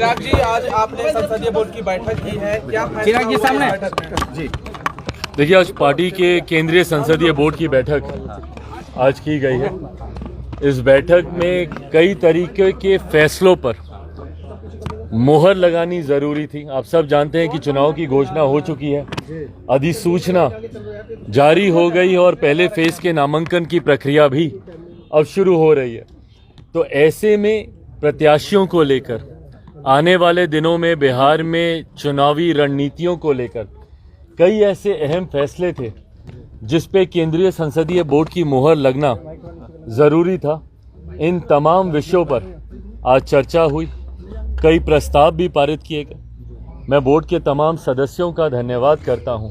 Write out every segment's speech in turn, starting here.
चिराग जी, आज आपने संसदीय बोर्ड की बैठक की है, क्या चिराग जी सामने जी। देखिए, आज पार्टी के केंद्रीय संसदीय बोर्ड की बैठक आज की गई है। इस बैठक में कई तरीके के फैसलों पर मोहर लगानी जरूरी थी। आप सब जानते हैं कि चुनाव की घोषणा हो चुकी है, अधिसूचना जारी हो गई और पहले फेज के नामांकन की प्रक्रिया भी अब शुरू हो रही है। तो ऐसे में प्रत्याशियों को लेकर आने वाले दिनों में बिहार में चुनावी रणनीतियों को लेकर कई ऐसे अहम फैसले थे जिस पे केंद्रीय संसदीय बोर्ड की मोहर लगना जरूरी था। इन तमाम विषयों पर आज चर्चा हुई, कई प्रस्ताव भी पारित किए गए। मैं बोर्ड के तमाम सदस्यों का धन्यवाद करता हूं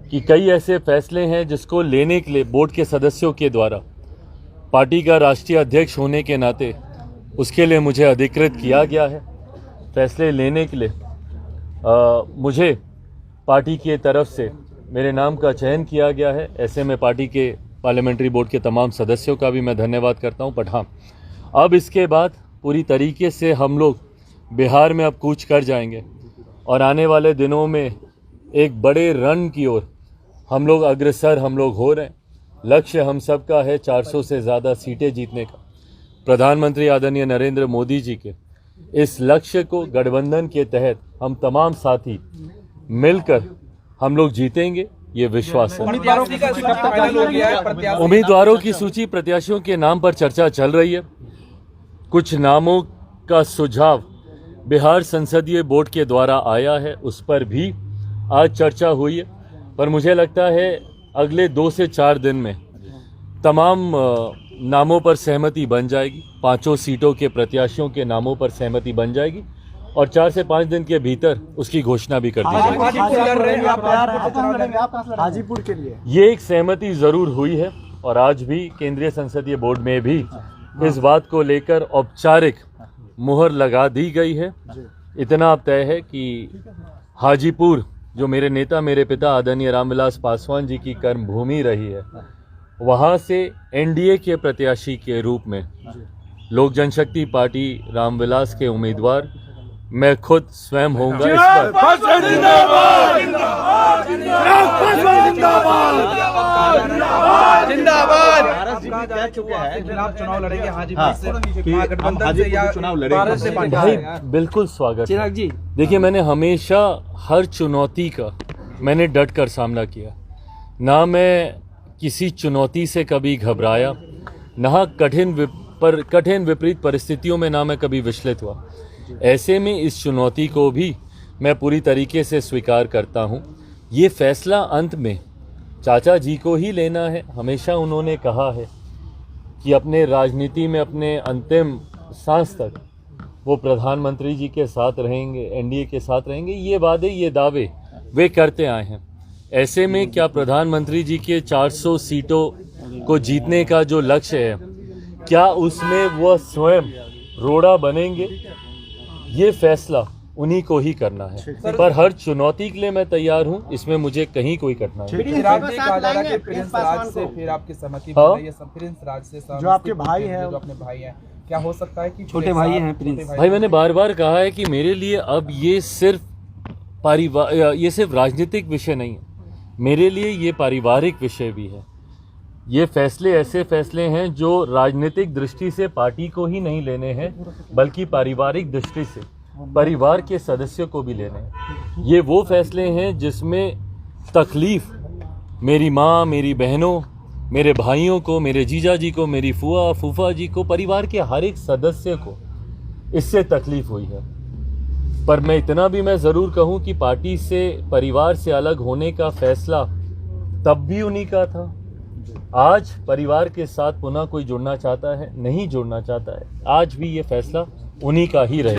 कि कई ऐसे फैसले हैं जिसको लेने के लिए बोर्ड के सदस्यों के द्वारा पार्टी का राष्ट्रीय अध्यक्ष होने के नाते उसके लिए मुझे अधिकृत किया गया है। फैसले लेने के लिए मुझे पार्टी की तरफ से मेरे नाम का चयन किया गया है। ऐसे में पार्टी के पार्लियामेंट्री बोर्ड के तमाम सदस्यों का भी मैं धन्यवाद करता हूं। बट हाँ, अब इसके बाद पूरी तरीके से हम लोग बिहार में अब कूच कर जाएंगे और आने वाले दिनों में एक बड़े रन की ओर हम लोग अग्रसर हो रहे हैं। लक्ष्य हम सबका है 400 से ज़्यादा सीटें जीतने का। प्रधानमंत्री आदरणीय नरेंद्र मोदी जी के इस लक्ष्य को गठबंधन के तहत हम तमाम साथी मिलकर हम लोग जीतेंगे, ये विश्वास है। उम्मीदवारों की सूची प्रत्याशियों के नाम पर चर्चा चल रही है। कुछ नामों का सुझाव बिहार संसदीय बोर्ड के द्वारा आया है, उस पर भी आज चर्चा हुई है। पर मुझे लगता है अगले 2 से 4 दिन में तमाम नामों पर सहमति बन जाएगी। 5 सीटों के प्रत्याशियों के नामों पर सहमति बन जाएगी और 4 से 5 दिन के भीतर उसकी घोषणा भी कर दी जाएगी। हाजीपुर के लिए ये एक सहमति जरूर हुई है और आज भी केंद्रीय संसदीय बोर्ड में भी इस बात को लेकर औपचारिक मुहर लगा दी गई है। इतना अब तय है कि हाजीपुर, जो मेरे नेता मेरे पिता आदरणीय रामविलास पासवान जी की कर्मभूमि रही है, वहां से एनडीए के प्रत्याशी के रूप में लोक जनशक्ति पार्टी रामविलास के उम्मीदवार मैं खुद स्वयं होऊंगा। इस पर भाई बिल्कुल स्वागत चिराग जी, देखिए, मैंने हमेशा हर चुनौती का मैंने डट कर सामना किया। ना मैं किसी चुनौती से कभी घबराया, ना कठिन विपरीत परिस्थितियों में ना मैं कभी विचलित हुआ। ऐसे में इस चुनौती को भी मैं पूरी तरीके से स्वीकार करता हूं। ये फैसला अंत में चाचा जी को ही लेना है। हमेशा उन्होंने कहा है कि अपने राजनीति में अपने अंतिम सांस तक वो प्रधानमंत्री जी के साथ रहेंगे, एनडीए के साथ रहेंगे। ये वादे, ये दावे वे करते आए हैं। ऐसे में क्या प्रधानमंत्री जी के 400 सीटों को जीतने का जो लक्ष्य है, क्या उसमें वह स्वयं रोड़ा बनेंगे? ये फैसला उन्हीं को ही करना है। पर हर चुनौती के लिए मैं तैयार हूं, इसमें मुझे कहीं कोई कठिनाई नहीं। जो आपके भाई हैं, जो अपने भाई हैं, क्या हो सकता है कि छोटे भाई हैं प्रिंस भाई, मैंने बार बार कहा है कि मेरे लिए अब ये सिर्फ राजनीतिक विषय नहीं है, मेरे लिए ये पारिवारिक विषय भी है। ये फैसले ऐसे फैसले हैं जो राजनीतिक दृष्टि से पार्टी को ही नहीं लेने हैं, बल्कि पारिवारिक दृष्टि से परिवार के सदस्यों को भी लेने हैं। ये वो फैसले हैं जिसमें तकलीफ मेरी माँ, मेरी बहनों, मेरे भाइयों को, मेरे जीजा जी को, मेरी फूआ फूफा जी को, परिवार के हर एक सदस्य को इससे तकलीफ हुई है। पर मैं इतना भी मैं ज़रूर कहूँ कि पार्टी से, परिवार से अलग होने का फैसला तब भी उन्हीं का था। आज परिवार के साथ पुनः कोई जुड़ना चाहता है, नहीं जुड़ना चाहता है, आज भी ये फैसला उन्हीं का ही रहे।